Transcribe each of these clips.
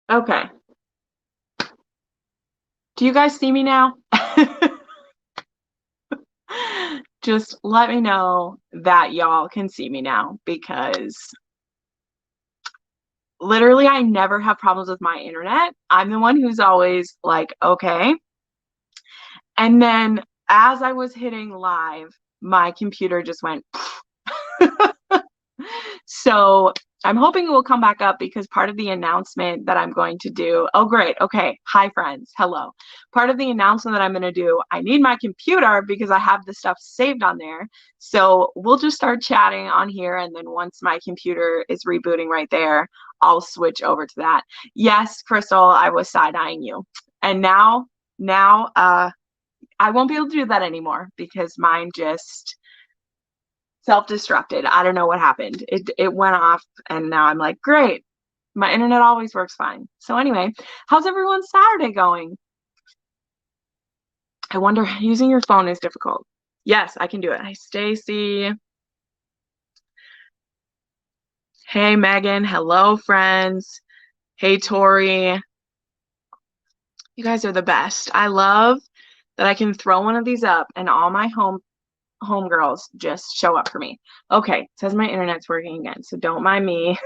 Okay. Do you guys see me now? Just let me know that y'all can see me now because literally I never have problems with my internet. I'm the one who's always like, okay. And then as I was hitting live, my computer just went. So I'm hoping it will come back up because part of the announcement that I'm going to do, oh, great. Okay. Hi, friends. Hello. Part of the announcement that I'm going to do, I need my computer because I have the stuff saved on there. So we'll just start chatting on here. And then once my computer is rebooting right there, I'll switch over to that. Yes, Crystal, I was side-eyeing you. And now, I won't be able to do that anymore because mine just self-destructed. I don't know what happened. It went off and now I'm like, great. My internet always works fine. So anyway, how's everyone's Saturday going? I wonder, using your phone is difficult. Yes, I can do it. Hi, Stacy. Hey, Megan. Hello, friends. Hey, Tori. You guys are the best. I love that I can throw one of these up and all my homegirls just show up for me. Okay, it says my internet's working again, so don't mind me.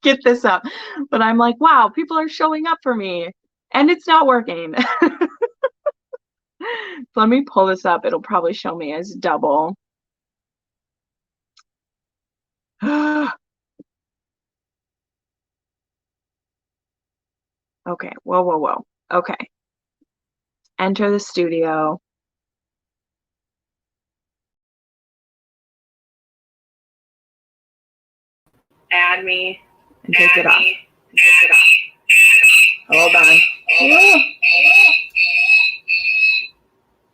Get this up. But I'm like, wow, people are showing up for me and it's not working. Let me pull this up. It'll probably show me as double. Okay, whoa. Okay, enter the studio. Add me and take it off. Hold on.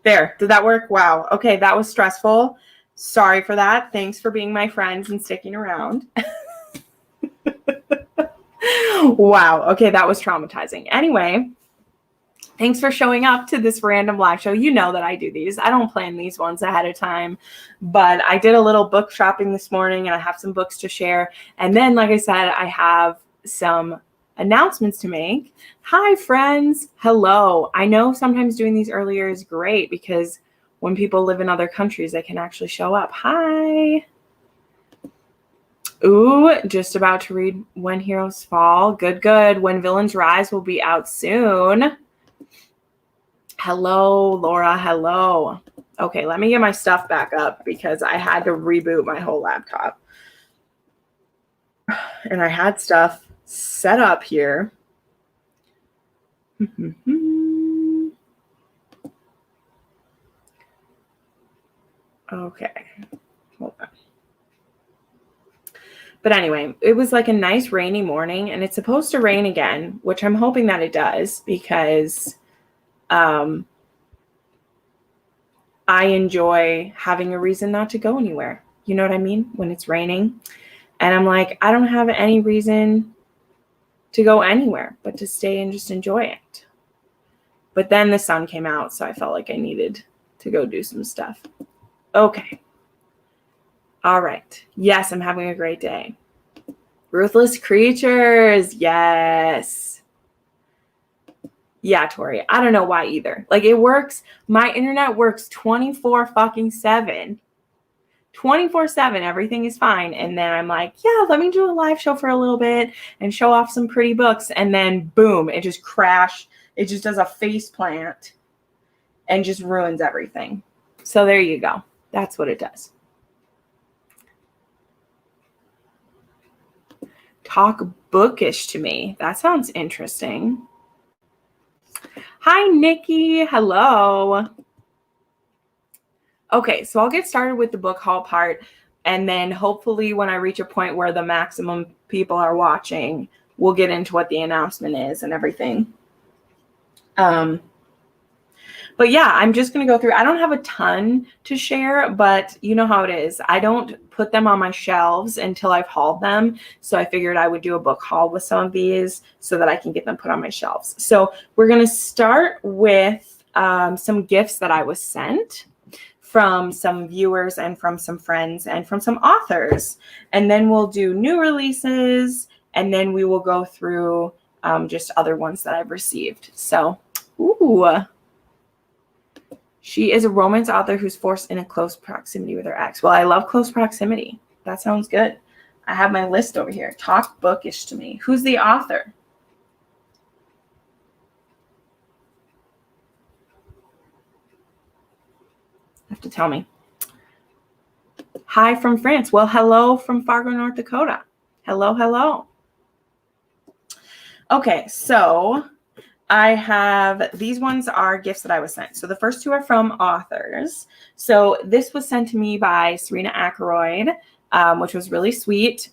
There, did that work? Wow. Okay, that was stressful. Sorry for that. Thanks for being my friends and sticking around. Wow. Okay, that was traumatizing. Anyway, thanks for showing up to this random live show. You know that I do these. I don't plan these ones ahead of time, but I did a little book shopping this morning and I have some books to share. And then, like I said, I have some announcements to make. Hi, friends. Hello. I know sometimes doing these earlier is great because when people live in other countries, they can actually show up. Hi. Ooh, just about to read When Heroes Fall. Good. When Villains Rise will be out soon. Hello, Laura. Hello. Okay, let me get my stuff back up because I had to reboot my whole laptop. And I had stuff set up here. Okay, hold on. But anyway, it was like a nice rainy morning and it's supposed to rain again, which I'm hoping that it does because I enjoy having a reason not to go anywhere. You know what I mean? When it's raining. And I'm like, I don't have any reason to go anywhere but to stay and just enjoy it. But then the sun came out, so I felt like I needed to go do some stuff. Okay. All right. Yes, I'm having a great day. Ruthless Creatures. Yes. Yeah, Tori. I don't know why either. Like it works. My internet works 24/7. 24/7, everything is fine. And then I'm like, yeah, let me do a live show for a little bit and show off some pretty books. And then boom, it just crashed. It just does a face plant and just ruins everything. So there you go. That's what it does. Talk bookish to me. That sounds interesting. Hi, Nikki. Hello. Okay, so I'll get started with the book haul part. And then hopefully when I reach a point where the maximum people are watching, we'll get into what the announcement is and everything. But yeah, I'm just going to go through. I don't have a ton to share, but you know how it is. I don't put them on my shelves until I've hauled them. So I figured I would do a book haul with some of these so that I can get them put on my shelves. So we're going to start with some gifts that I was sent from some viewers and from some friends and from some authors. And then we'll do new releases. And then we will go through just other ones that I've received. So, ooh. She is a romance author who's forced in a close proximity with her ex. Well, I love close proximity. That sounds good. I have my list over here. Talk bookish to me. Who's the author? You have to tell me. Hi from France. Well, hello from Fargo, North Dakota. Hello, hello. Okay, so I have, these ones are gifts that I was sent. So the first two are from authors. So this was sent to me by Serena Ackroyd, which was really sweet.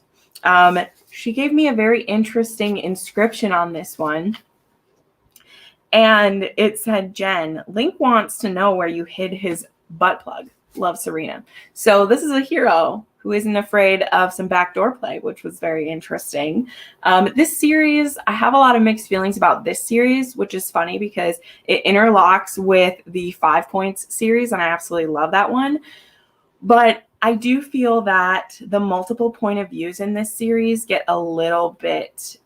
She gave me a very interesting inscription on this one. And it said, Jen, Link wants to know where you hid his butt plug. Love, Serena. So this is a hero who isn't afraid of some backdoor play, which was very interesting. This series, I have a lot of mixed feelings about this series, which is funny because it interlocks with the 5 Points series, and I absolutely love that one. But I do feel that the multiple point of views in this series get a little bit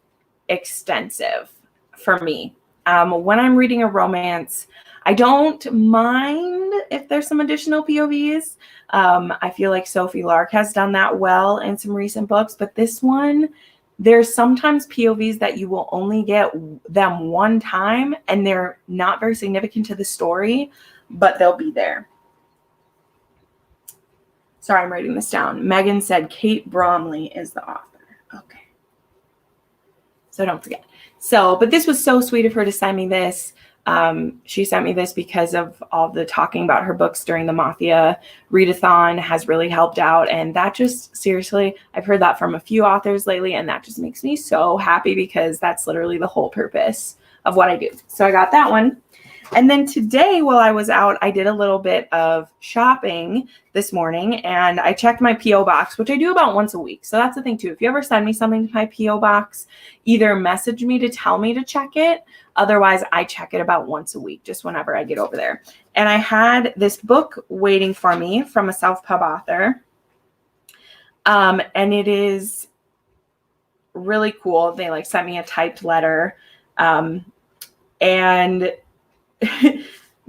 extensive for me. When I'm reading a romance, I don't mind if there's some additional POVs. I feel like Sophie Lark has done that well in some recent books, but this one, there's sometimes POVs that you will only get them one time, and they're not very significant to the story, but they'll be there. Sorry, I'm writing this down. Megan said Kate Bromley is the author. Okay. So don't forget. So, but this was so sweet of her to send me this. She sent me this because of all the talking about her books during the Mafia Readathon has really helped out. And that just, seriously, I've heard that from a few authors lately, and that just makes me so happy because that's literally the whole purpose of what I do. So I got that one. And then today, while I was out, I did a little bit of shopping this morning, and I checked my P.O. box, which I do about once a week. So that's the thing, too. If you ever send me something to my P.O. box, either message me to tell me to check it. Otherwise, I check it about once a week, just whenever I get over there. And I had this book waiting for me from a self-pub author. And it is really cool. They sent me a typed letter. And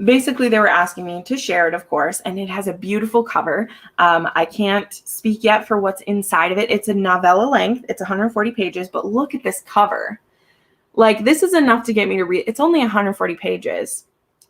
basically they were asking me to share it, of course, and it has a beautiful cover. I can't speak yet for what's inside of it. It's a novella length. It's 140 pages, but look at this cover. This is enough to get me to read. It's only 140 pages,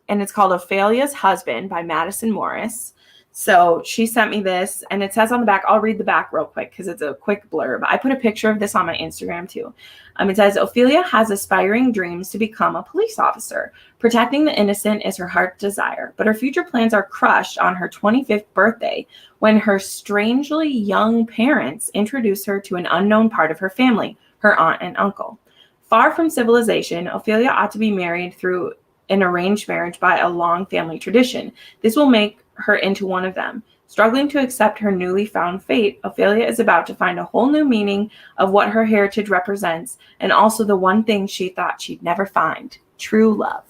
and it's called Ophelia's Husband by Madison Morris. So she sent me this, and it says on the back, I'll read the back real quick because it's a quick blurb. I put a picture of this on my Instagram too. It says, Ophelia has aspiring dreams to become a police officer. Protecting the innocent is her heart's desire, but her future plans are crushed on her 25th birthday when her strangely young parents introduce her to an unknown part of her family, her aunt and uncle. Far from civilization, Ophelia ought to be married through an arranged marriage by a long family tradition. This will make her into one of them. Struggling to accept her newly found fate, Ophelia is about to find a whole new meaning of what her heritage represents, and also the one thing she thought she'd never find, true love.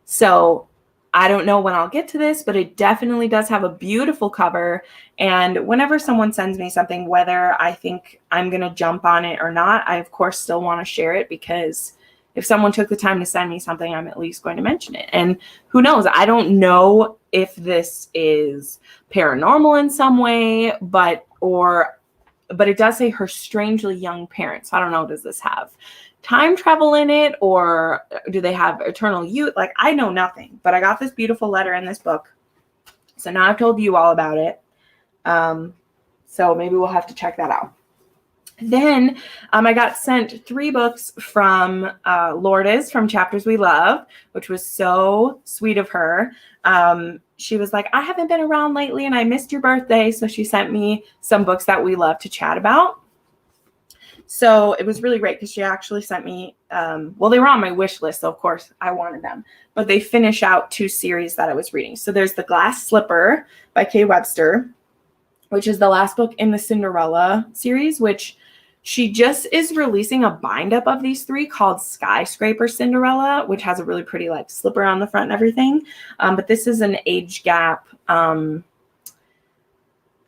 So I don't know when I'll get to this, but it definitely does have a beautiful cover. And whenever someone sends me something, whether I think I'm going to jump on it or not, I of course still want to share it, because if someone took the time to send me something, I'm at least going to mention it. And who knows? I don't know if this is paranormal in some way, but it does say her strangely young parents. I don't know, does this have time travel in it, or do they have eternal youth? I know nothing, but I got this beautiful letter in this book. So now I've told you all about it. So maybe we'll have to check that out. Then I got sent 3 books from Lourdes from Chapters We Love, which was so sweet of her. She was like, I haven't been around lately and I missed your birthday. So she sent me some books that we love to chat about. So it was really great because she actually sent me, they were on my wish list. So of course I wanted them, but they finish out 2 series that I was reading. So there's The Glass Slipper by Kay Webster, which is the last book in the Cinderella series, which she just is releasing a bind up of these 3 called Skyscraper Cinderella, which has a really pretty slipper on the front and everything. But this is an age gap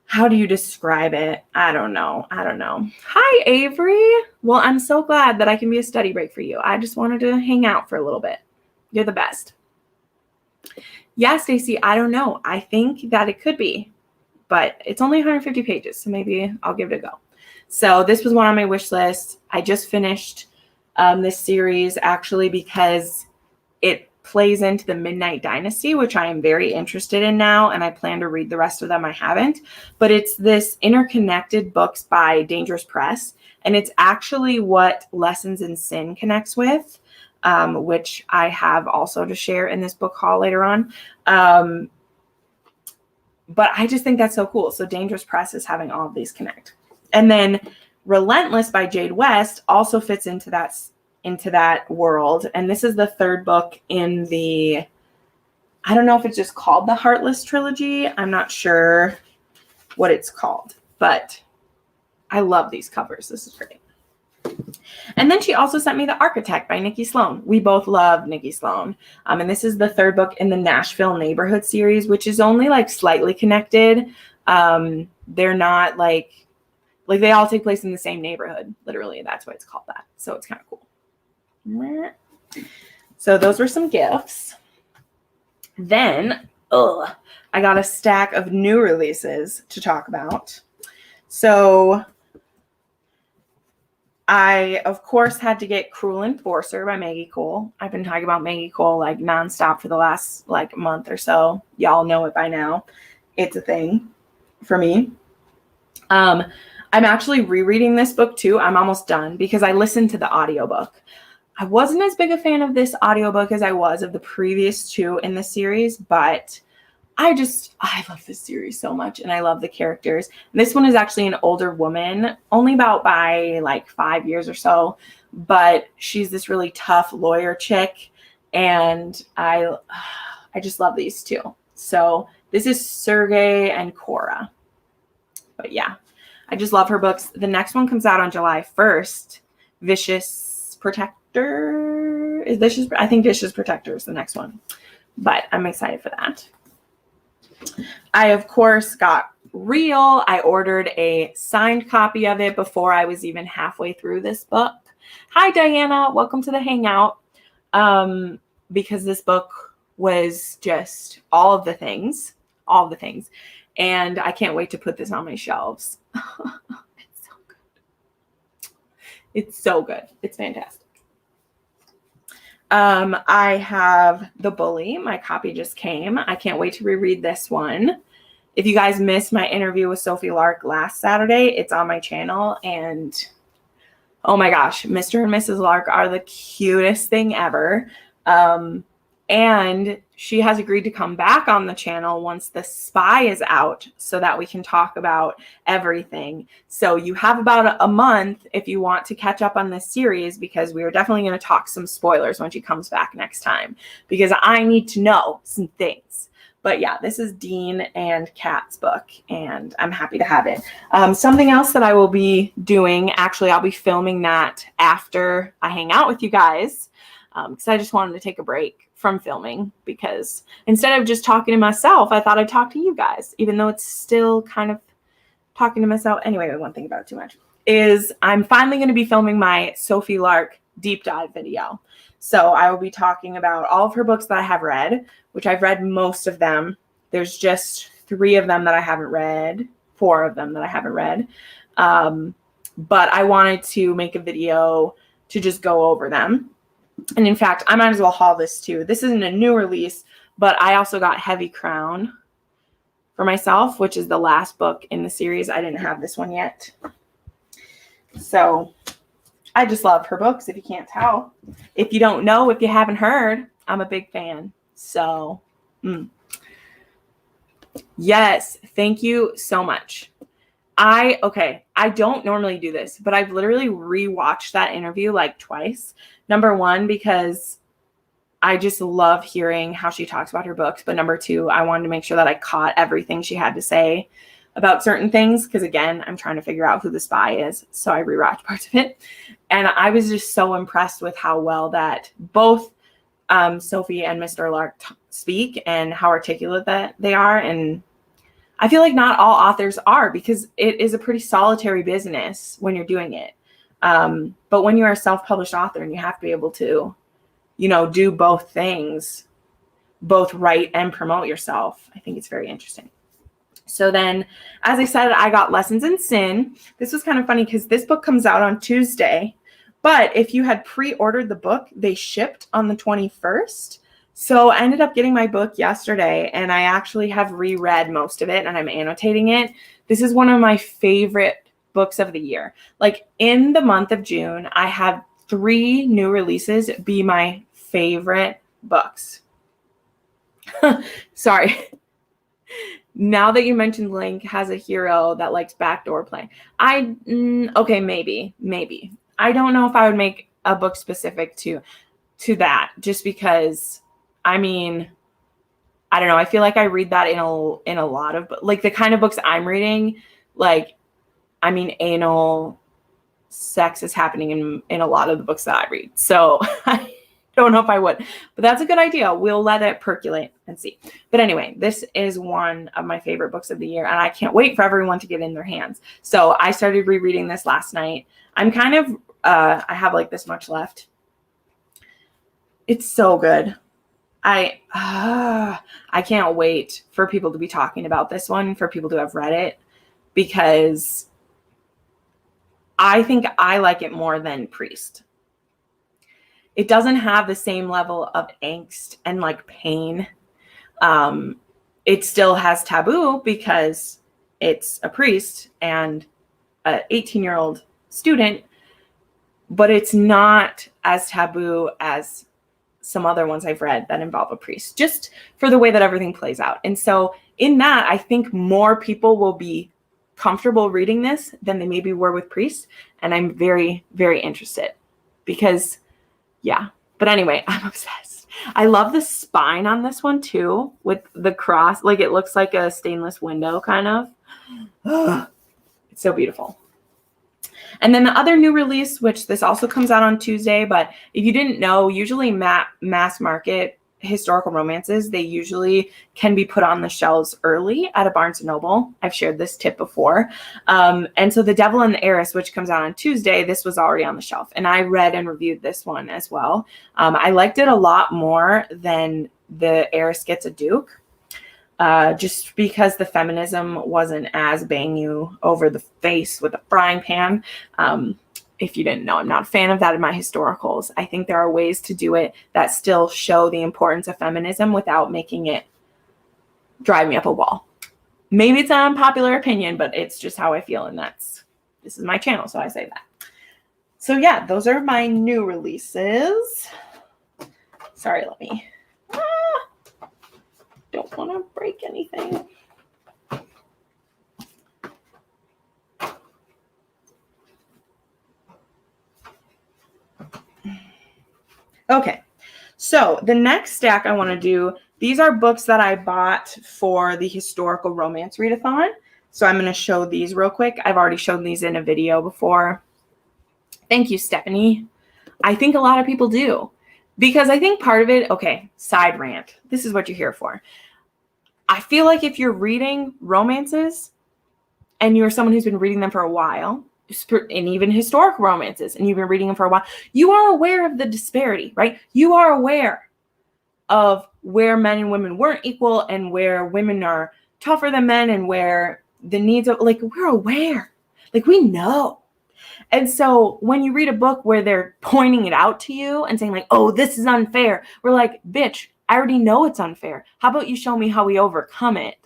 how do you describe it? I don't know. Hi, Avery. Well, I'm so glad that I can be a study break for you. I just wanted to hang out for a little bit. You're the best. Yeah, Stacy, I don't know. I think that it could be, but it's only 150 pages, so maybe I'll give it a go. So this was one on my wish list. I just finished this series actually because it plays into the Midnight Dynasty, which I am very interested in now, and I plan to read the rest of them. I haven't, but it's this interconnected books by Dangerous Press, and it's actually what Lessons in Sin connects with, which I have also to share in this book haul later on. But I just think that's so cool. So Dangerous Press is having all of these connect. And then Relentless by Jade West also fits into that world. And this is the third book in the, I don't know if it's just called the Heartless trilogy. I'm not sure what it's called, but I love these covers. This is great. And then she also sent me The Architect by Nikki Sloan. We both love Nikki Sloan. And this is the third book in the Nashville Neighborhood series, which is only like slightly connected. They're not like they all take place in the same neighborhood. Literally, that's why it's called that. So it's kind of cool. So those were some gifts. Then, I got a stack of new releases to talk about. So I, of course, had to get Cruel Enforcer by Maggie Cole. I've been talking about Maggie Cole like nonstop for the last like month or so. Y'all know it by now. It's a thing for me. I'm actually rereading this book too. I'm almost done because I listened to the audiobook. I wasn't as big a fan of this audiobook as I was of the previous two in the series, but I love this series so much, and I love the characters. And this one is actually an older woman, only about by like 5 years or so, but she's this really tough lawyer chick, and I just love these two. So this is Sergei and Cora. But yeah, I just love her books. The next one comes out on July 1st. Vicious Protector. I think Vicious Protector is the next one. But I'm excited for that. I, of course, got Real. I ordered a signed copy of it before I was even halfway through this book. Hi, Diana. Welcome to the Hangout. Because this book was just all of the things. And I can't wait to put this on my shelves. It's so good. It's so good. It's fantastic. I have The Bully. My copy just came. I can't wait to reread this one. If you guys missed my interview with Sophie Lark last Saturday, it's on my channel. And oh my gosh, Mr. and Mrs. Lark are the cutest thing ever. And she has agreed to come back on the channel once The Spy is out so that we can talk about everything. So you have about a month if you want to catch up on this series, because we are definitely going to talk some spoilers when she comes back next time, because I need to know some things. But yeah, this is Dean and Kat's book, and I'm happy to have it. Something else that I will be doing, actually, I'll be filming that after I hang out with you guys, because I just wanted to take a break from filming, because instead of just talking to myself, I thought I'd talk to you guys, even though it's still kind of talking to myself. Anyway, I won't think about it too much. I'm finally going to be filming my Sophie Lark deep dive video. So I will be talking about all of her books that I have read, which I've read most of them. There's just 3 of them that I haven't read, 4 of them that I haven't read. But I wanted to make a video to just go over them. And in fact, I might as well haul this too. This isn't a new release, but I also got Heavy Crown for myself, which is the last book in the series. I didn't have this one yet. So I just love her books, if you can't tell. If you don't know, if you haven't heard, I'm a big fan. So, yes, thank you so much. I don't normally do this, but I've literally rewatched that interview like twice. Number 1, because I just love hearing how she talks about her books. But number 2, I wanted to make sure that I caught everything she had to say about certain things. Because again, I'm trying to figure out who the spy is. So I rewatched parts of it. And I was just so impressed with how well that both Sophie and Mr. Lark speak, and how articulate that they are. And I feel like not all authors are, because it is a pretty solitary business when you're doing it. But when you're a self-published author and you have to be able to, do both things, both write and promote yourself, I think it's very interesting. So then, as I said, I got Lessons in Sin. This was kind of funny because this book comes out on Tuesday, but if you had pre-ordered the book, they shipped on the 21st. So I ended up getting my book yesterday, and I actually have reread most of it, and I'm annotating it. This is one of my favorite books of the year. Like, in the month of June, I had 3 new releases be my favorite books. Sorry. Now that you mentioned Link has a hero that likes backdoor play. Okay, maybe. I don't know if I would make a book specific to that, just because, I mean, I don't know. I feel like I read that in a lot of, like, the kind of books I'm reading, like, I mean, anal sex is happening in a lot of the books that I read. So I don't know if I would, but that's a good idea. We'll let it percolate and see. But anyway, this is one of my favorite books of the year, and I can't wait for everyone to get in their hands. So I started rereading this last night. I'm kind of, I have like this much left. It's so good. I can't wait for people to be talking about this one, for people to have read it, because I think I like it more than Priest. It doesn't have the same level of angst and like pain. It still has taboo because it's a priest and an 18-year-old student, but it's not as taboo as some other ones I've read that involve a priest, just for the way that everything plays out. And so in that, I think more people will be comfortable reading this than they maybe were with Priest. And I'm very, very interested because, yeah. But anyway, I'm obsessed. I love the spine on this one too, with the cross. Like, it looks like a stainless window kind of. It's so beautiful. And then the other new release, which this also comes out on Tuesday, but if you didn't know, usually mass market historical romances, they usually can be put on the shelves early at a Barnes & Noble. I've shared this tip before. And so The Devil and the Heiress, which comes out on Tuesday, this was already on the shelf. And I read and reviewed this one as well. I liked it a lot more than The Heiress Gets a Duke. Just because the feminism wasn't as bang you over the face with a frying pan. If you didn't know, I'm not a fan of that in my historicals. I think there are ways to do it that still show the importance of feminism without making it drive me up a wall. Maybe it's an unpopular opinion, but it's just how I feel, and this is my channel, so I say that. So yeah, those are my new releases. Sorry, let me... don't want to break anything. Okay, so the next stack I want to do, these are books that I bought for the historical romance readathon. So I'm going to show these real quick. I've already shown these in a video before. Thank you, Stephanie. I think a lot of people do, because I think part of it, okay, side rant. This is what you're here for. I feel like if you're reading romances and you're someone who's been reading them for a while, and even historic romances, and you've been reading them for a while, you are aware of the disparity, right? You are aware of where men and women weren't equal, and where women are tougher than men, and where the needs of, like, we're aware, like, we know. And so when you read a book where they're pointing it out to you and saying like, oh, this is unfair, we're like, bitch, I already know it's unfair. How about you show me how we overcome it,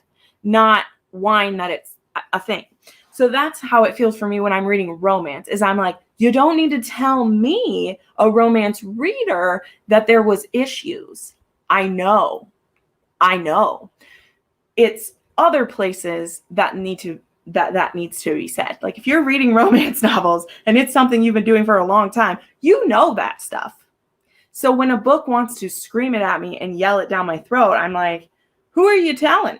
not whine that it's a thing. So that's how it feels for me when I'm reading romance, is I'm like, you don't need to tell me, a romance reader, that there was issues. I know. It's other places that needs to be said. Like, if you're reading romance novels and it's something you've been doing for a long time, you know that stuff. So when a book wants to scream it at me and yell it down my throat, I'm like, who are you telling?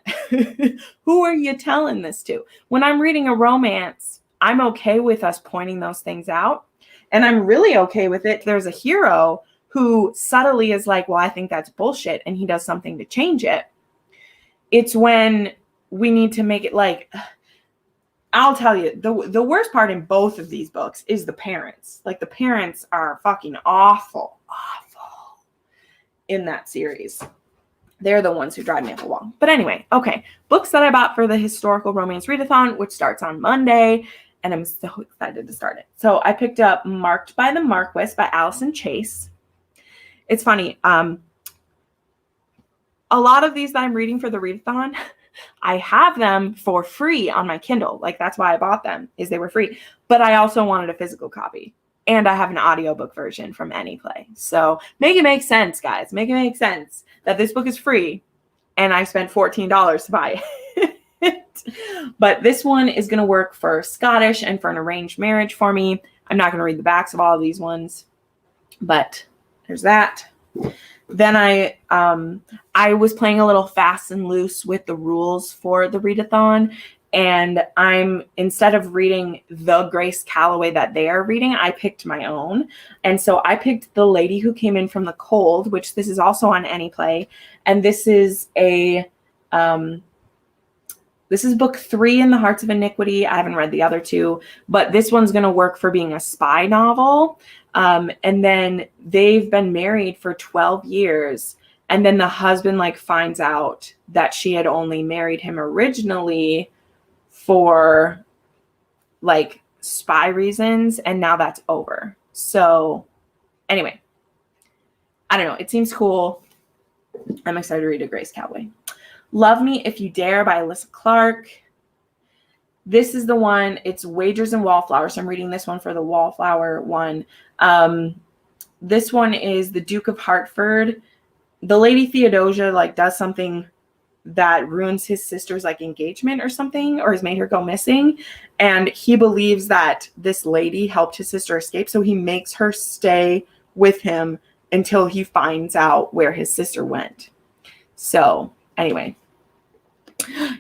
Who are you telling this to? When I'm reading a romance, I'm okay with us pointing those things out. And I'm really okay with it. There's a hero who subtly is like, well, I think that's bullshit, and he does something to change it. It's when we need to make it like, I'll tell you, the worst part in both of these books is the parents. Like, the parents are fucking awful in that series. They're the ones who drive me up the wall. But anyway, okay. Books that I bought for the Historical Romance Readathon, which starts on Monday, and I'm so excited to start it. So I picked up Marked by the Marquis by Allison Chase. It's funny. A lot of these that I'm reading for the Readathon, I have them for free on my Kindle. Like, that's why I bought them, is they were free. But I also wanted a physical copy. And I have an audiobook version from Anyplay. So make it make sense, guys. Make it make sense that this book is free and I spent $14 to buy it. But this one is going to work for Scottish and for an arranged marriage for me. I'm not going to read the backs of all of these ones, but there's that. Then I was playing a little fast and loose with the rules for the Readathon. And instead of reading the Grace Calloway that they are reading, I picked my own. And so I picked The Lady Who Came In From the Cold, which this is also on Anyplay. And this is this is book 3 in the Hearts of Iniquity. I haven't read the other 2, but this one's going to work for being a spy novel. And then they've been married for 12 years. And then the husband finds out that she had only married him originally for spy reasons, and now that's over. So anyway, I don't know. It seems cool. I'm excited to read a Grace Calloway. Love Me If You Dare by Alyssa Clark. This is the one. It's Wagers and Wallflowers. So I'm reading this one for the Wallflower one. This one is the Duke of Hartford. The Lady Theodosia does something that ruins his sister's engagement or something, or has made her go missing. And he believes that this lady helped his sister escape. So he makes her stay with him until he finds out where his sister went. So anyway,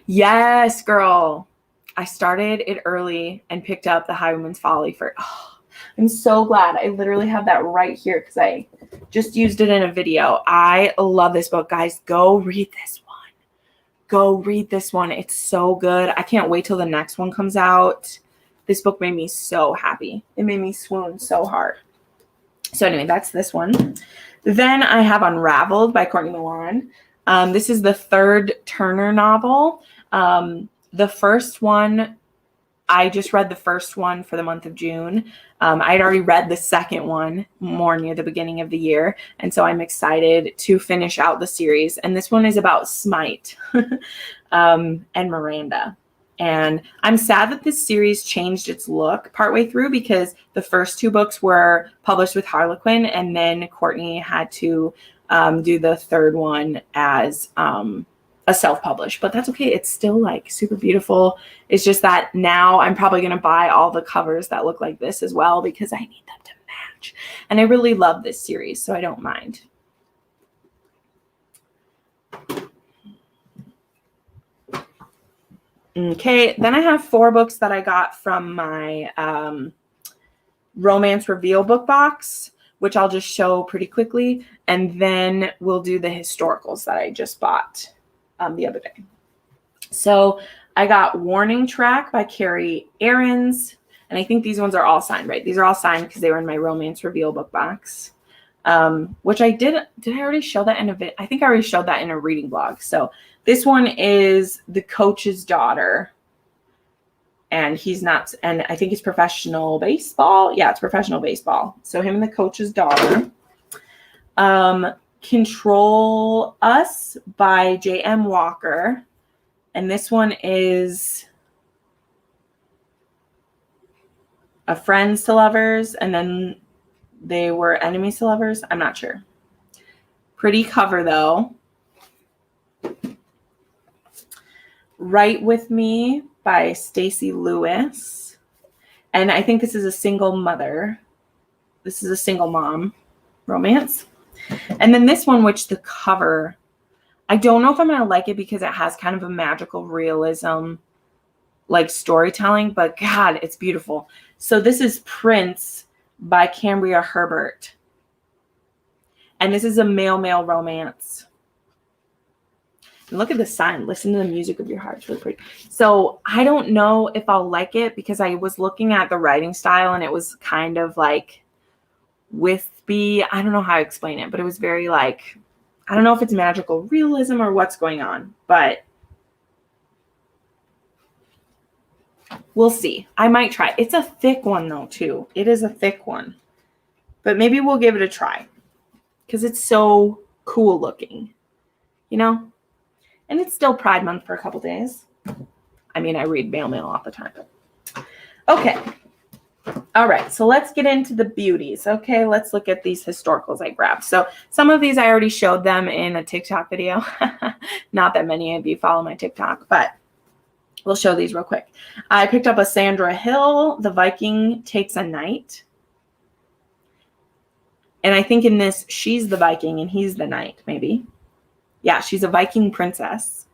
yes, girl. I started it early and picked up The Highwayman's Folly I'm so glad. I literally have that right here because I just used it in a video. I love this book, guys. Go read this one. Go read this one. It's so good. I can't wait till the next one comes out. This book made me so happy. It made me swoon so hard. So anyway, that's this one. Then I have Unraveled by Courtney Milan. This is the 3rd Turner novel. The first one, I just read the first one for the month of June. I had already read the second one more near the beginning of the year. And so I'm excited to finish out the series. And this one is about Smite and Miranda. And I'm sad that this series changed its look partway through because the first 2 books were published with Harlequin. And then Courtney had to do the 3rd one as a self-published, but that's okay. It's still super beautiful. It's just that now I'm probably going to buy all the covers that look like this as well because I need them to match. And I really love this series, so I don't mind. Okay, then I have 4 books that I got from my Romance Reveal book box, which I'll just show pretty quickly. And then we'll do the historicals that I just bought the other day. So I got Warning Track by Carrie Aarons. And I think these ones are all signed, right? These are all signed because they were in my Romance Reveal book box. Which I did I already show that in a bit? I think I already showed that in a reading blog. So this one is The Coach's Daughter. And he's not, and I think it's professional baseball. Yeah, it's professional baseball. So him and the coach's daughter. Control Us by J.M. Walker. And this one is a friends to lovers, and then they were enemies to lovers. I'm not sure. Pretty cover, though. Write With Me by Stacey Lewis. And I think this is a single mother. This is a single mom romance. And then this one, which the cover, I don't know if I'm going to like it because it has kind of a magical realism storytelling, but God, it's beautiful. So this is Prince by Cambria Herbert. And this is a male-male romance. And look at the sun. Listen to the music of your heart. It's really pretty. So I don't know if I'll like it because I was looking at the writing style and it was kind of like wispy. I don't know how to explain it, but it was very like, I don't know if it's magical realism or what's going on, but we'll see. I might try. It's a thick one though, too. It is a thick one, but maybe we'll give it a try because it's so cool looking, you know? And it's still Pride Month for a couple days. I mean, I read mail all the time. Okay. All right. So let's get into the beauties. Okay. Let's look at these historicals I grabbed. So some of these I already showed them in a TikTok video. Not that many of you follow my TikTok, but we'll show these real quick. I picked up a Sandra Hill, The Viking Takes a Knight. And I think in this, she's the Viking and he's the knight, maybe. Yeah, she's a Viking princess.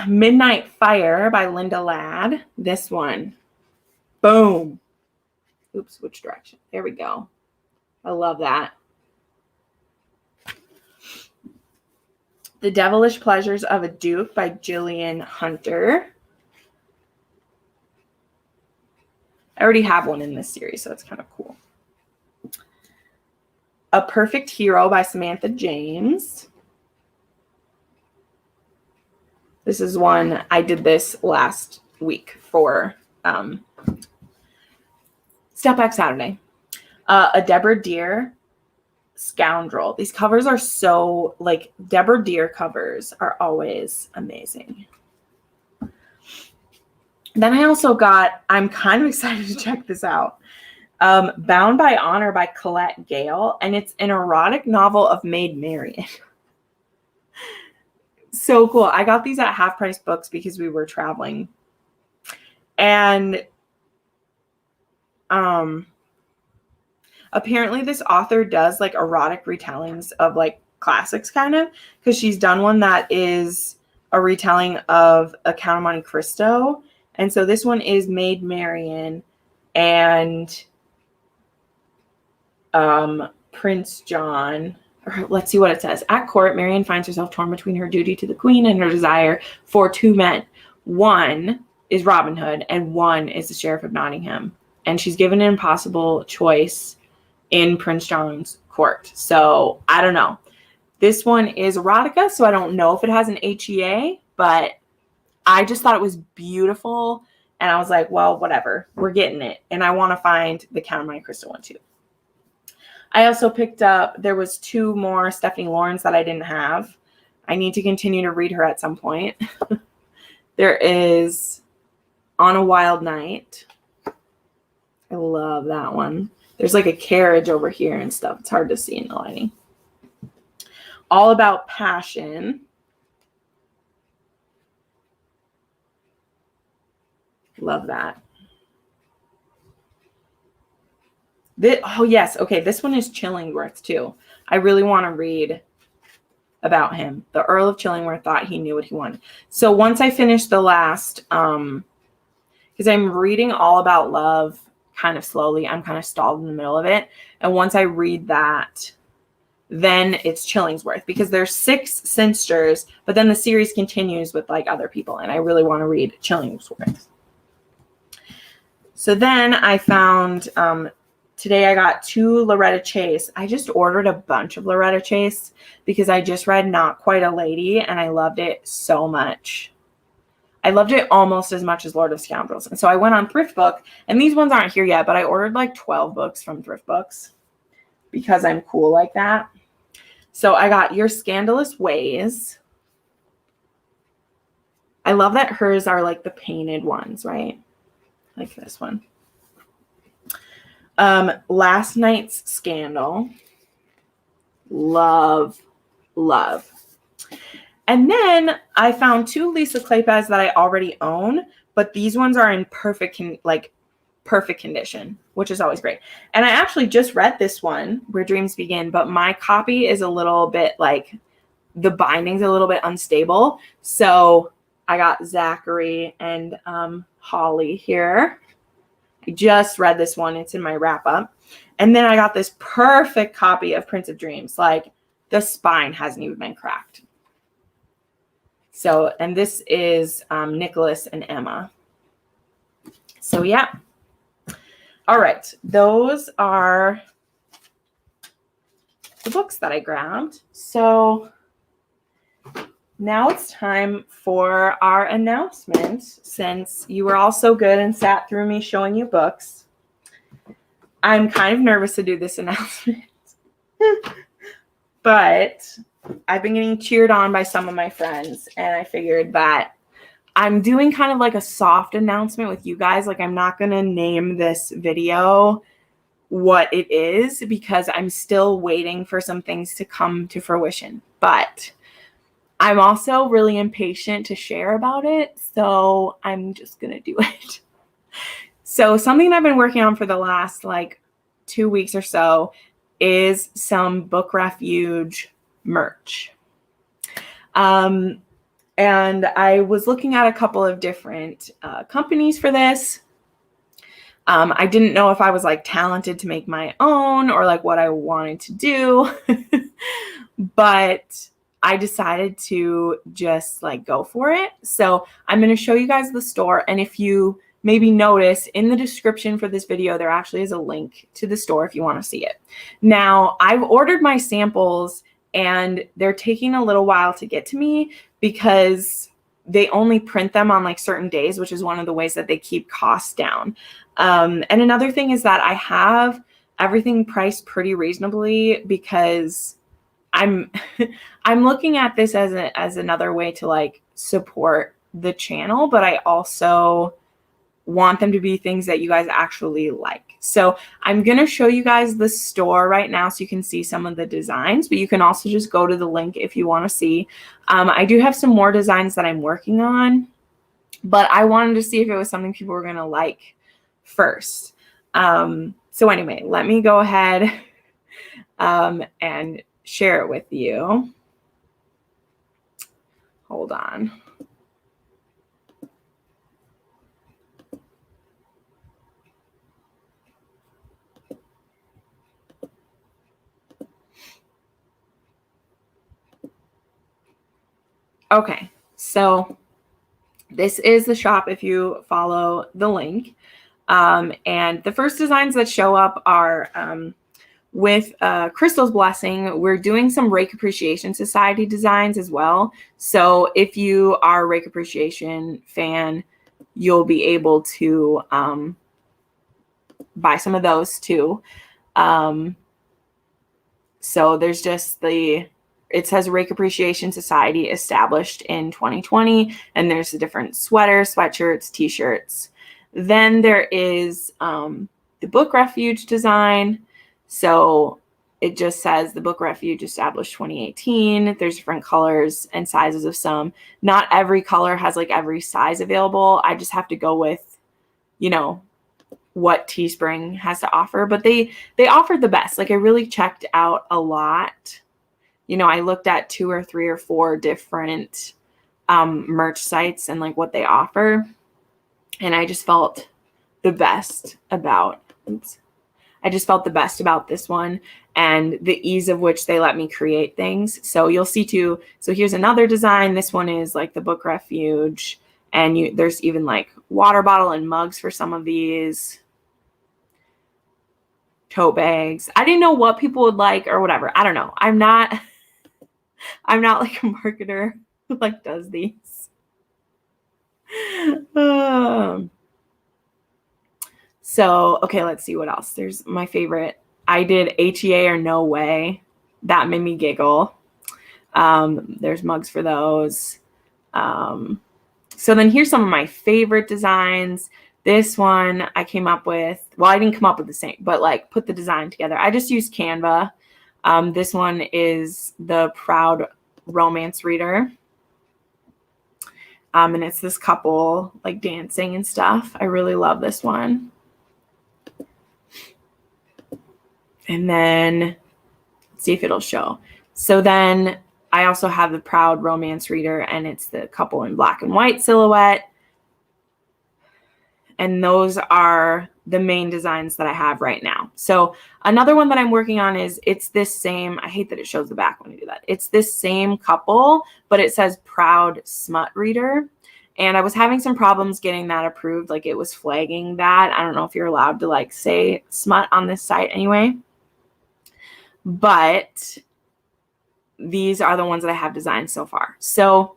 Midnight Fire by Linda Ladd. This one. Boom. Oops, which direction? There we go. I love that. The Devilish Pleasures of a Duke by Gillian Hunter. I already have one in this series, so it's kind of cool. A Perfect Hero by Samantha James. This is one, I did this last week for Step Back Saturday. A Deborah Deere Scoundrel. These covers are so, like, Deborah Deere covers are always amazing. Then I also got, I'm kind of excited to check this out. Bound by Honor by Colette Gale, and it's an erotic novel of Maid Marian. So cool. I got these at Half Price Books because we were traveling. And apparently this author does like erotic retellings of like classics kind of, because she's done one that is a retelling of A Count of Monte Cristo. And so this one is Maid Marian and Prince John. Let's see what it says. At court, Marian finds herself torn between her duty to the queen and her desire for two men. One is Robin Hood and one is the Sheriff of Nottingham. And she's given an impossible choice in Prince John's court. So I don't know. This one is erotica, so I don't know if it has an HEA, but I just thought it was beautiful. And I was like, well, whatever. We're getting it. And I want to find the Count of Monte Cristo one too. I also picked up, there was two more Stephanie Lawrence that I didn't have. I need to continue to read her at some point. There is On a Wild Night. I love that one. There's like a carriage over here and stuff. It's hard to see in the lighting. All About Passion. Love that. Oh, yes. Okay, this one is Chillingworth, too. I really want to read about him. The Earl of Chillingworth thought he knew what he wanted. So once I finish the last, because I'm reading All About Love kind of slowly. I'm kind of stalled in the middle of it. And once I read that, then it's Chillingsworth, because there's 6 Sinsters, but then the series continues with like other people. And I really want to read Chillingsworth. So then I found... today I got 2 Loretta Chase. I just ordered a bunch of Loretta Chase because I just read Not Quite a Lady and I loved it so much. I loved it almost as much as Lord of Scoundrels. And so I went on Thrift Book, and these ones aren't here yet, but I ordered like 12 books from Thrift Books because I'm cool like that. So I got Your Scandalous Ways. I love that hers are like the painted ones, right? Like this one. Last Night's Scandal. Love. And then I found 2 Lisa Kleypas that I already own, but these ones are in perfect condition, which is always great. And I actually just read this one, Where Dreams Begin, but my copy is a little bit like, the binding's a little bit unstable. So I got Zachary and Holly here. I just read this one. It's in my wrap up. And then I got this perfect copy of Prince of Dreams. Like, the spine hasn't even been cracked. So, and this is Nicholas and Emma. So yeah. All right. Those are the books that I grabbed. So now it's time for our announcement. Since you were all so good and sat through me showing you books, I'm kind of nervous to do this announcement. But I've been getting cheered on by some of my friends, and I figured that I'm doing kind of like a soft announcement with you guys. Like, I'm not going to name this video what it is because I'm still waiting for some things to come to fruition. But I'm also really impatient to share about it, so I'm just going to do it. So something I've been working on for the last like 2 weeks or so is some Book Refuge merch. And I was looking at a couple of different companies for this. I didn't know if I was like talented to make my own or like what I wanted to do, but I decided to just like go for it. So I'm going to show you guys the store. And if you maybe notice in the description for this video, there actually is a link to the store if you want to see it. Now, I've ordered my samples and they're taking a little while to get to me because they only print them on like certain days, which is one of the ways that they keep costs down. And another thing is that I have everything priced pretty reasonably because I'm looking at this as another way to like support the channel, but I also want them to be things that you guys actually like. So I'm going to show you guys the store right now so you can see some of the designs, but you can also just go to the link if you want to see. I do have some more designs that I'm working on, but I wanted to see if it was something people were going to like first. So anyway, let me go ahead and share it with you. Hold on. Okay, so this is the shop if you follow the link. And the first designs that show up are with Crystal's blessing. We're doing some Rake Appreciation Society designs as well. So if you are a Rake Appreciation fan, you'll be able to buy some of those too. So there's just it says Rake Appreciation Society established in 2020, and there's the different sweaters, sweatshirts, t-shirts. Then there is the Book Refuge design. So it just says the Book Refuge established 2018. There's different colors and sizes of some. Not every color has like every size available. I just have to go with, you know, what Teespring has to offer, but they offered the best. Like I really checked out a lot. You know, I looked at 2 or 3 or 4 different merch sites and like what they offer. And I just felt the best about, this one and the ease of which they let me create things. So you'll see too. So here's another design. This one is like the Book Refuge. And there's even like water bottle and mugs for some of these. Tote bags. I didn't know what people would like or whatever. I don't know. I'm not like a marketer who like does these. So, okay, let's see what else. There's my favorite. I did HEA or No Way. That made me giggle. There's mugs for those. So then here's some of my favorite designs. This one I came up with, well, I didn't come up with the same, but like put the design together. I just used Canva. This one is the Proud Romance Reader. And it's this couple like dancing and stuff. I really love this one. And then let's see if it'll show. So then I also have the Proud Romance Reader, and it's the couple in black and white silhouette. And those are the main designs that I have right now. So another one that I'm working on is, it's this same, I hate that it shows the back when you do that. It's this same couple, but it says Proud Smut Reader. And I was having some problems getting that approved. Like, it was flagging that. I don't know if you're allowed to like say smut on this site anyway. But these are the ones that I have designed so far. So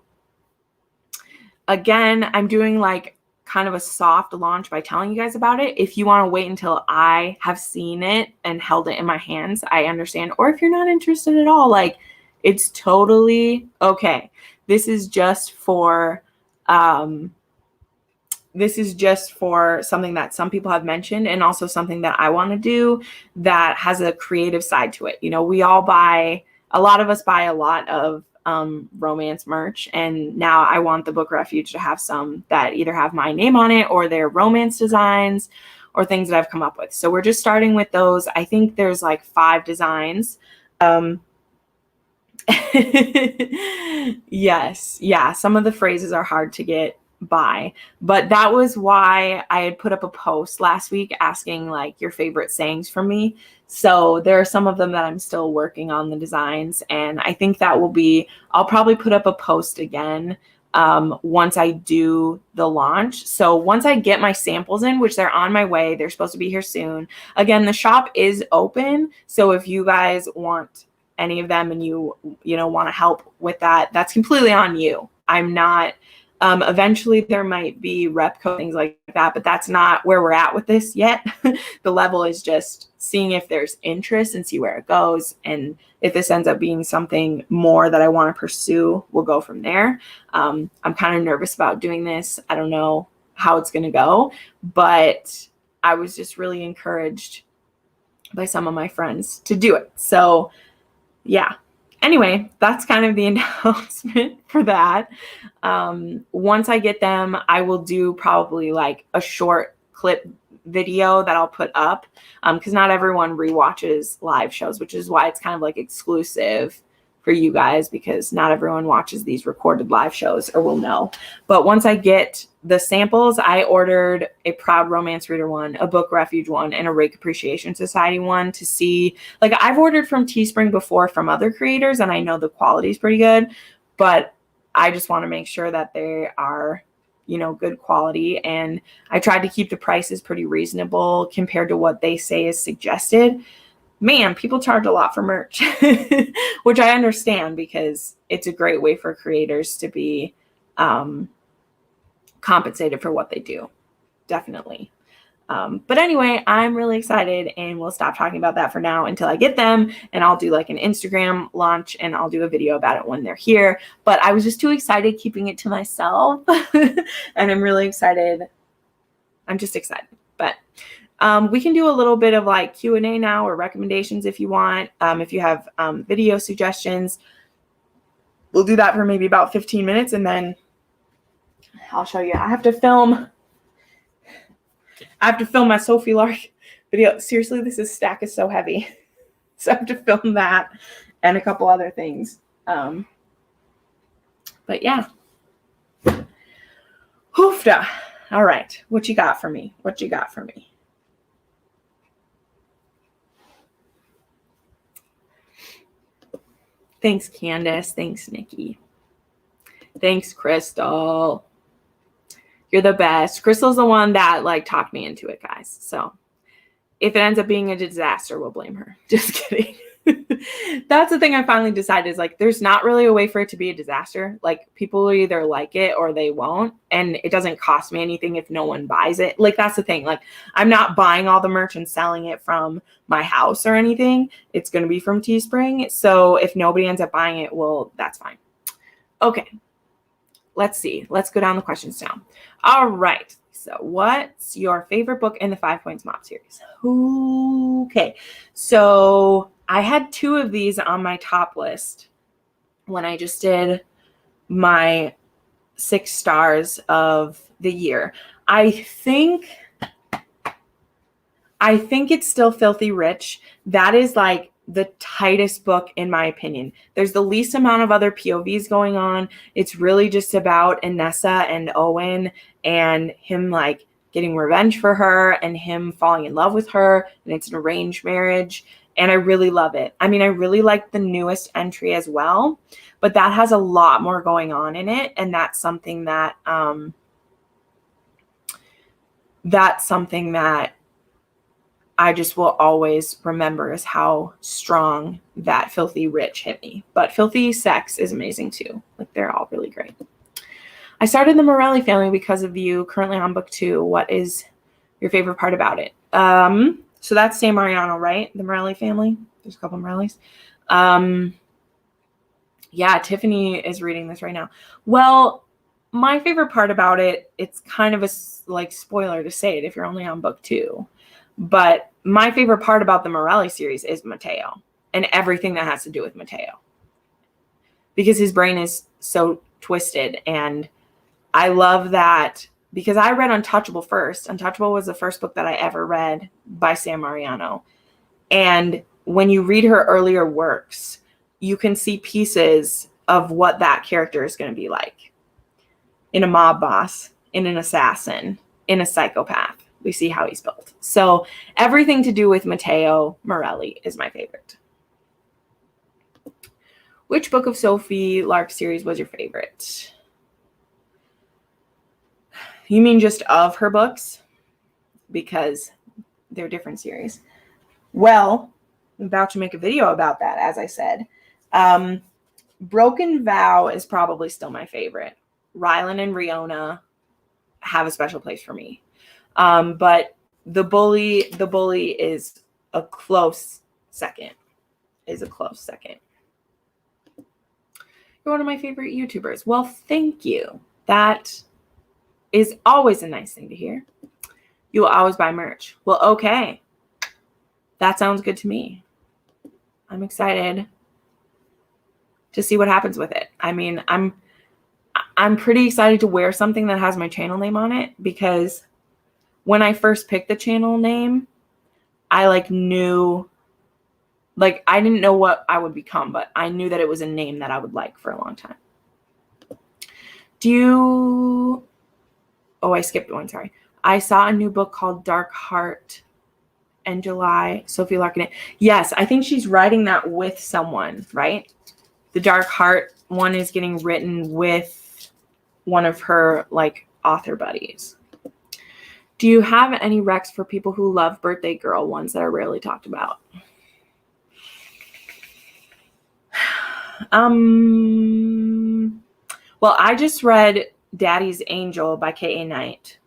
again, I'm doing like kind of a soft launch by telling you guys about it. If you want to wait until I have seen it and held it in my hands, I understand. Or if you're not interested at all, like, it's totally okay. This is just for something that some people have mentioned, and also something that I want to do that has a creative side to it. You know, a lot of us buy a lot of romance merch, and now I want the Book Refuge to have some that either have my name on it or they're romance designs or things that I've come up with. So we're just starting with those. I think there's like 5 designs. Yes. Yeah. Some of the phrases are hard to get by, but that was why I had put up a post last week asking like your favorite sayings from me. So there are some of them that I'm still working on the designs, and I think that I'll probably put up a post again once I do the launch. So once I get my samples in, which they're on my way, they're supposed to be here soon. Again, the shop is open. So if you guys want any of them and you want to help with that, that's completely on you. I'm not, eventually there might be rep code, things like that, but that's not where we're at with this yet. The level is just seeing if there's interest and see where it goes. And if this ends up being something more that I want to pursue, we'll go from there. I'm kind of nervous about doing this. I don't know how it's going to go, but I was just really encouraged by some of my friends to do it. So yeah. Anyway, that's kind of the announcement for that. Once I get them, I will do probably like a short clip video that I'll put up, because not everyone rewatches live shows, which is why it's kind of like exclusive for you guys, because not everyone watches these recorded live shows or will know. But once I get the samples, I ordered a Proud Romance Reader one, a Book Refuge one, and a Rake Appreciation Society one to see. Like, I've ordered from Teespring before from other creators, and I know the quality is pretty good, but I just want to make sure that they are, good quality. And I tried to keep the prices pretty reasonable compared to what they say is suggested. Man, people charge a lot for merch, which I understand, because it's a great way for creators to be compensated for what they do. Definitely. But anyway, I'm really excited, and we'll stop talking about that for now until I get them, and I'll do like an Instagram launch, and I'll do a video about it when they're here. But I was just too excited keeping it to myself, and I'm really excited. I'm just excited. But we can do a little bit of like Q&A now, or recommendations if you want. If you have video suggestions, we'll do that for maybe about 15 minutes, and then I'll show you. I have to film my Sophie Lark video. Seriously, this stack is so heavy. So I have to film that and a couple other things. But yeah. Hoofda. All right. What you got for me? Thanks, Candace. Thanks, Nikki. Thanks, Crystal. You're the best. Crystal's the one that like talked me into it, guys. So if it ends up being a disaster, we'll blame her. Just kidding. That's the thing I finally decided, is like, there's not really a way for it to be a disaster. Like, people will either like it or they won't. And it doesn't cost me anything if no one buys it. Like, that's the thing. Like, I'm not buying all the merch and selling it from my house or anything. It's going to be from Teespring. So if nobody ends up buying it, well, that's fine. Okay. Let's see. Let's go down the questions now. All right. So what's your favorite book in the 5 Points Mop series? Okay. So I had 2 of these on my top list when I just did my 6 stars of the year. I think it's still Filthy Rich. That is like the tightest book in my opinion. There's the least amount of other POVs going on. It's really just about Inessa and Owen and him like getting revenge for her and him falling in love with her, and it's an arranged marriage. And I really love it. I mean, I really like the newest entry as well, but that has a lot more going on in it. And that's something that, I just will always remember is how strong that Filthy Rich hit me. But Filthy Sex is amazing too. Like, they're all really great. I started the Morelli family because of you. Currently on book 2. What is your favorite part about it? So that's San Mariano, right? The Morelli family. There's a couple Morellis. Yeah, Tiffany is reading this right now. Well, my favorite part about it, it's kind of a like spoiler to say it if you're only on book 2. But my favorite part about the Morelli series is Mateo and everything that has to do with Mateo. Because his brain is so twisted. And I love that because I read Untouchable first. Untouchable was the first book that I ever read by San Mariano. And when you read her earlier works, you can see pieces of what that character is going to be like. In a mob boss, in an assassin, in a psychopath. We see how he's built. So everything to do with Mateo Morelli is my favorite. Which book of Sophie Lark's series was your favorite? You mean just of her books? Because they're different series. Well, I'm about to make a video about that, as I said. Broken Vow is probably still my favorite. Rylan and Riona have a special place for me. But the bully is a close second. You're one of my favorite YouTubers. Well, thank you. That is always a nice thing to hear. You will always buy merch. Well, okay. That sounds good to me. I'm excited to see what happens with it. I mean, I'm pretty excited to wear something that has my channel name on it because when I first picked the channel name, I knew, I didn't know what I would become, but I knew that it was a name that I would like for a long time. I skipped one, sorry. I saw a new book called Dark Heart in July. Sophie Larkin. Yes, I think she's writing that with someone, right? The Dark Heart one is getting written with one of her author buddies. Do you have any recs for people who love Birthday Girl, ones that are rarely talked about? Well, I just read Daddy's Angel by K.A. Knight.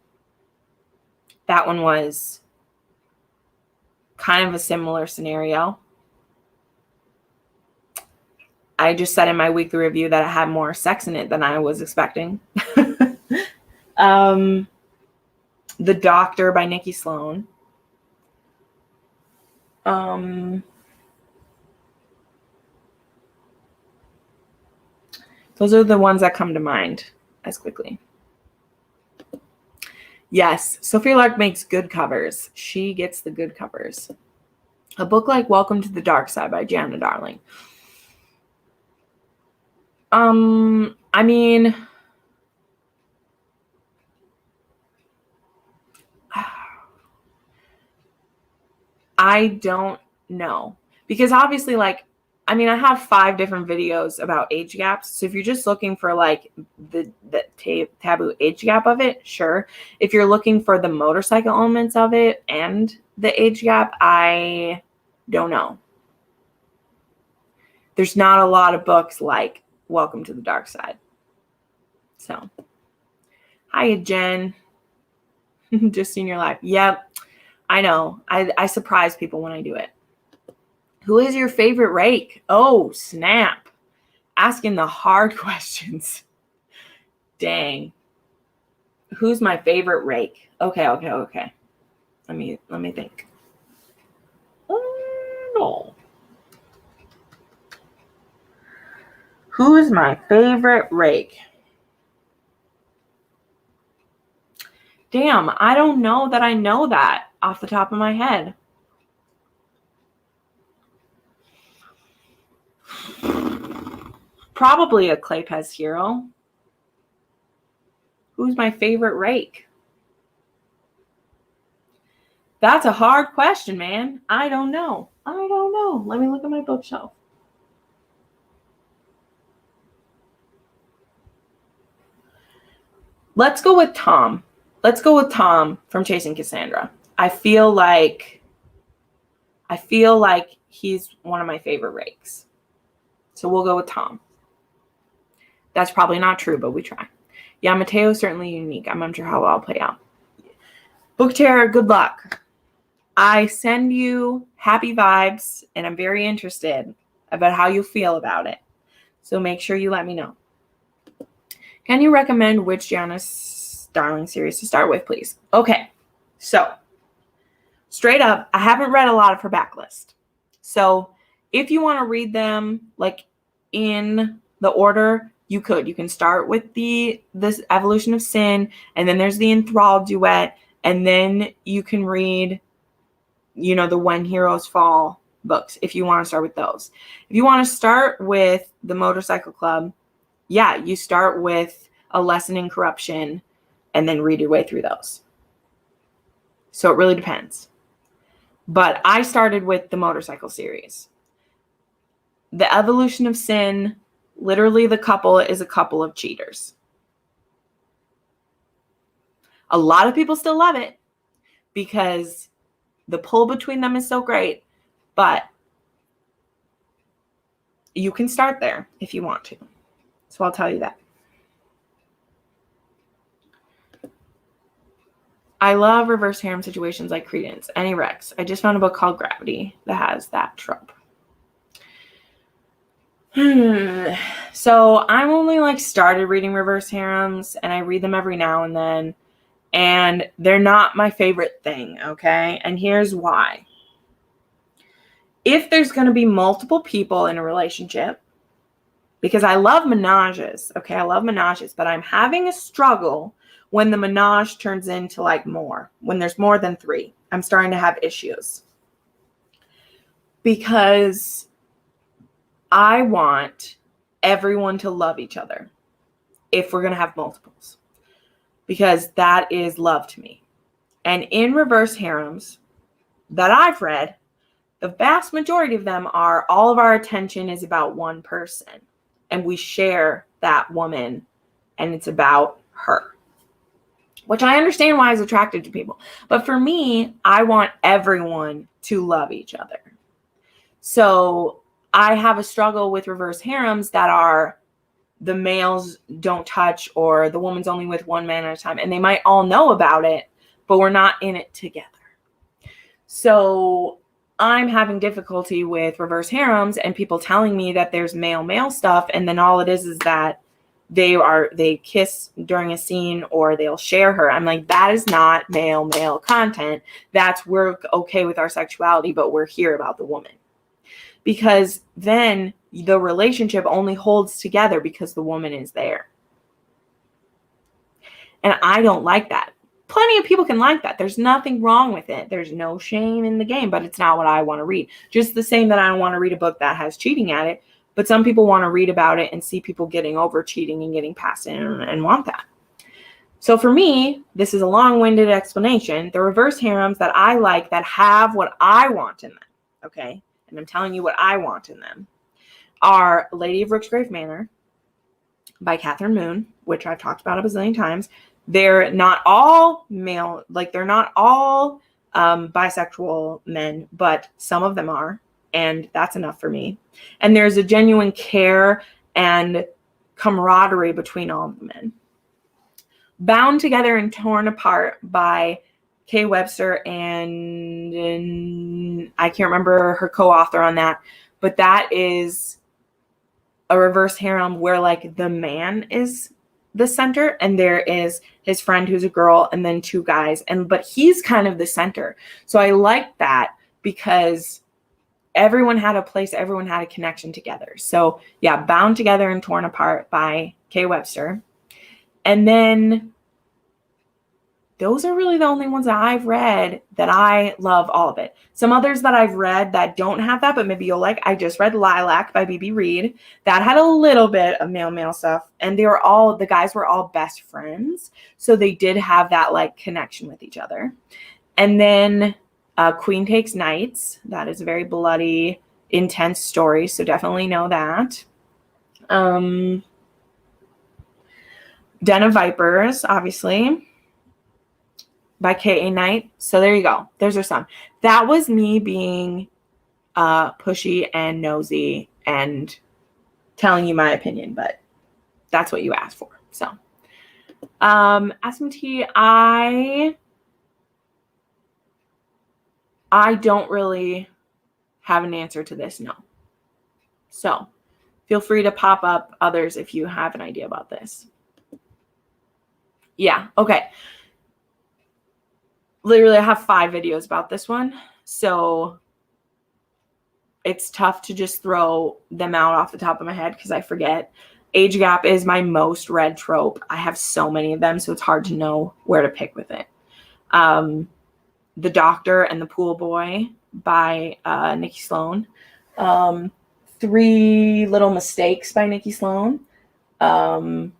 That one was kind of a similar scenario. I just said in my weekly review that it had more sex in it than I was expecting. The Doctor by Nikki Sloan. Those are the ones that come to mind as quickly. Yes, Sophie Lark makes good covers. She gets the good covers. A book like Welcome to the Dark Side by Jana Darling. I mean, I don't know. Because obviously, I have 5 different videos about age gaps. So if you're just looking for the taboo age gap of it, sure. If you're looking for the motorcycle elements of it and the age gap, I don't know. There's not a lot of books like Welcome to the Dark Side. So, hiya, Jen. Just seen your live. Yep, I know. I surprise people when I do it. Who is your favorite rake? Oh, snap. Asking the hard questions. Dang. Who's my favorite rake? Okay. Let me think. Oh, no. Who is my favorite rake? Damn, I don't know that I know that off the top of my head. Probably a Claypez hero. Who's my favorite rake? That's a hard question, man. I don't know. Let me look at my bookshelf. Let's go with Tom. Let's go with Tom from Chasing Cassandra. I feel like he's one of my favorite rakes. So we'll go with Tom. That's probably not true, but we try. Yeah, Mateo is certainly unique. I'm unsure how I'll play out. Book Terror, good luck. I send you happy vibes, and I'm very interested about how you feel about it. So make sure you let me know. Can you recommend which Janice Darling series to start with, please? Okay, so straight up, I haven't read a lot of her backlist. So if you want to read them like in the order, you could. You can start with this Evolution of Sin, and then there's the Enthralled duet, and then you can read, the When Heroes Fall books if you want to start with those. If you want to start with the Motorcycle Club, yeah, you start with A Lesson in Corruption and then read your way through those. So it really depends. But I started with the Motorcycle series. The Evolution of Sin, literally the couple is a couple of cheaters. A lot of people still love it because the pull between them is so great, but you can start there if you want to. So I'll tell you that. I love reverse harem situations like Credence. Any Rex. I just found a book called Gravity that has that trope. So I'm only started reading reverse harems, and I read them every now and then, and they're not my favorite thing, okay? And here's why. If there's going to be multiple people in a relationship, because I love menages, okay? I love menages, but I'm having a struggle when the menage turns into more. When there's more than 3, I'm starting to have issues. Because I want everyone to love each other if we're going to have multiples. Because that is love to me. And in reverse harems that I've read, the vast majority of them are all of our attention is about one person. And we share that woman, and it's about her. Which I understand why it's attracted to people. But for me, I want everyone to love each other. So I have a struggle with reverse harems that are the males don't touch, or the woman's only with one man at a time. And they might all know about it, but we're not in it together. So I'm having difficulty with reverse harems and people telling me that there's male stuff, and then all it is that they kiss during a scene or they'll share her. I'm like, that is not male content. We're okay with our sexuality, but we're here about the woman. Because then the relationship only holds together because the woman is there. And I don't like that. Plenty of people can like that. There's nothing wrong with it. There's no shame in the game, but it's not what I want to read. Just the same that I don't want to read a book that has cheating at it, but some people want to read about it and see people getting over cheating and getting past it and want that. So for me, this is a long-winded explanation. The reverse harems that I like that have what I want in them, okay? And I'm telling you what I want in them, are Lady of Rooksgrave Manor by Catherine Moon, which I've talked about a bazillion times. They're not all male, they're not all bisexual men, but some of them are, and that's enough for me. And there's a genuine care and camaraderie between all of the men. Bound Together and Torn Apart by Kay Webster, and I can't remember her co-author on that, but that is a reverse harem where the man is the center and there is his friend who's a girl and then 2 guys, but he's kind of the center. So I like that because everyone had a place, everyone had a connection together. So yeah, Bound Together and Torn Apart by Kay Webster. And then those are really the only ones that I've read that I love all of it. Some others that I've read that don't have that, but maybe you'll like, I just read Lilac by B.B. Reed. That had a little bit of male stuff. And the guys were all best friends. So they did have that connection with each other. And then Queen Takes Knights. That is a very bloody, intense story, so definitely know that. Den of Vipers, obviously, by K.A. Knight. So there you go. There's our some. That was me being pushy and nosy and telling you my opinion, but that's what you asked for. So, SMT, I don't really have an answer to this, no. So, feel free to pop up others if you have an idea about this. Yeah, okay. Literally, I have 5 videos about this one, so it's tough to just throw them out off the top of my head because I forget. Age gap is my most read trope. I have so many of them, so it's hard to know where to pick with it. The Doctor and the Pool Boy by Nikki Sloan. 3 Little Mistakes by Nikki Sloan. Let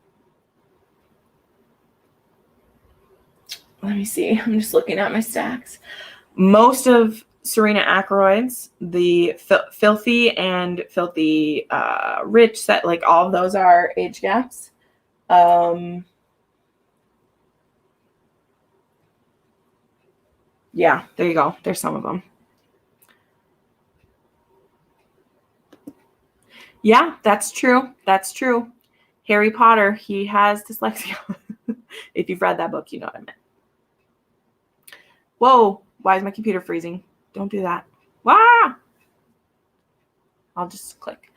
me see. I'm just looking at my stacks. Most of Serena Ackroyd's, the Filthy and Filthy Rich set, like all of those are age gaps. Yeah, there you go. There's some of them. Yeah, that's true. That's true. Harry Potter, he has dyslexia. If you've read that book, you know what I meant. Whoa, why is my computer freezing? Don't do that. Wow. I'll just click.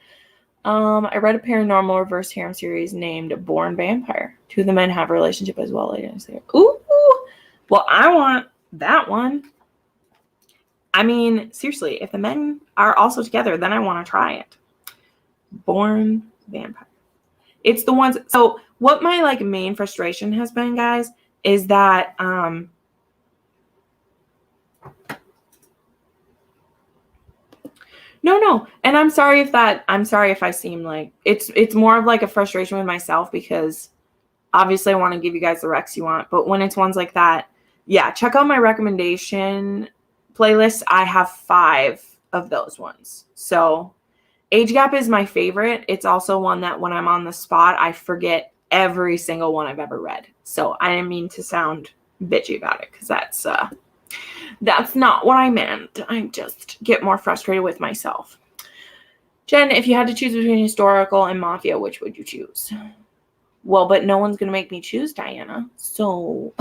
I read a paranormal reverse harem series named Born Vampire. 2 of the men have a relationship as well. Ooh. Well, I want that one. I mean, seriously, if the men are also together, then I want to try it. Born Vampire. It's the ones. So what my like main frustration has been, guys, is that No. And I'm sorry if I seem like it's more of like a frustration with myself because obviously I want to give you guys the recs you want, but when it's ones like that, yeah, check out my recommendation playlist. I have 5 of those ones. So Age Gap is my favorite. It's also one that when I'm on the spot, I forget every single one I've ever read. So I didn't mean to sound bitchy about it because that's not what I meant. I just get more frustrated with myself. Jen, if you had to choose between historical and mafia, which would you choose? Well, but no one's going to make me choose, Diana. So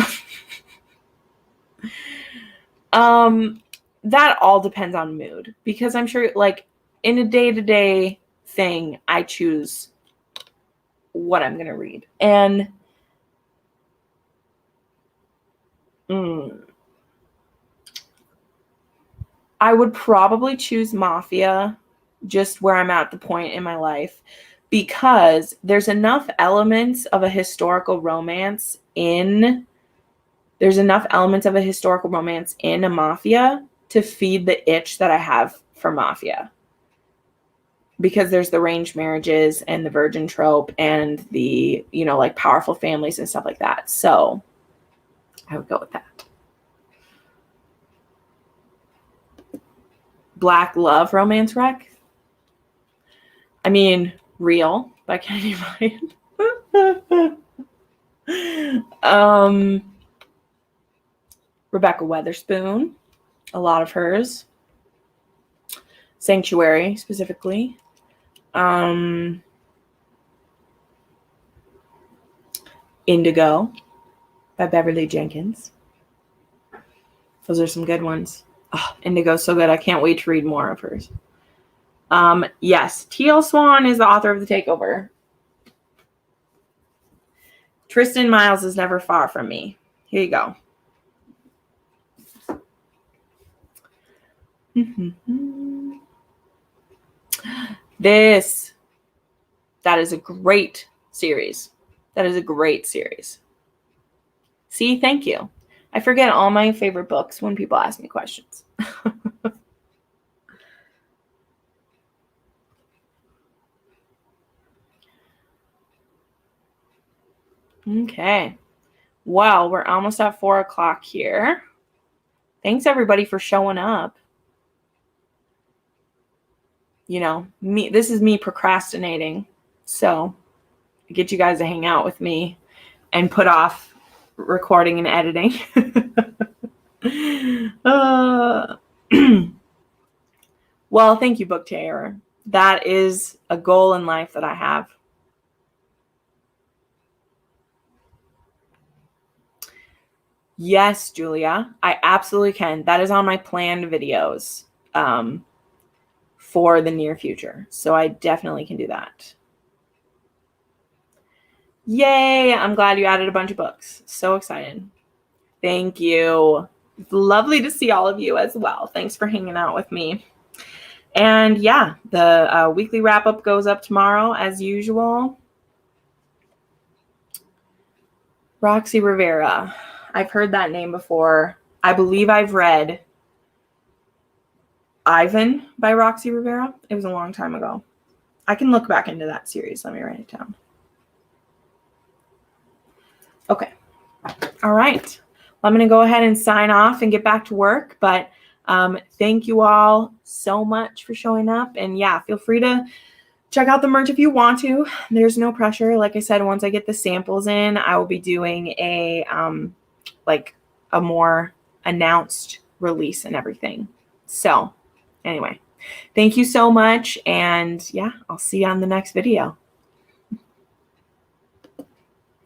that all depends on mood because I'm sure like in a day-to-day thing, I choose what I'm going to read. And I would probably choose mafia just where I'm at the point in my life because there's enough elements of a historical romance in a mafia to feed the itch that I have for mafia. Because there's the arranged marriages and the virgin trope and the, like powerful families and stuff like that. So I would go with that. Black Love romance wreck. I mean, Real by Kenny Ryan. Rebecca Weatherspoon, a lot of hers. Sanctuary, specifically. Indigo by Beverly Jenkins. Those are some good ones. Oh, Indigo's so good. I can't wait to read more of hers. Yes, T.L. Swan is the author of The Takeover. Tristan Miles is never far from me. Here you go. That is a great series. See, thank you. I forget all my favorite books when people ask me questions. Okay. Well, we're almost at 4:00 here. Thanks everybody for showing up. You know, this is me procrastinating. So I get you guys to hang out with me and put off recording and editing. Well, thank you, Book Terror. That is a goal in life that I have. Yes, Julia, I absolutely can. That is on my planned videos for the near future. So I definitely can do that. Yay! I'm glad you added a bunch of books. So excited. Thank you. It's lovely to see all of you as well. Thanks for hanging out with me. And yeah, the weekly wrap-up goes up tomorrow as usual. Roxy Rivera. I've heard that name before. I believe I've read Ivan by Roxy Rivera. It was a long time ago. I can look back into that series. Let me write it down. Okay. All right. Well, I'm going to go ahead and sign off and get back to work. But thank you all so much for showing up. And yeah, feel free to check out the merch if you want to. There's no pressure. Like I said, once I get the samples in, I will be doing a more announced release and everything. So anyway, thank you so much. And yeah, I'll see you on the next video.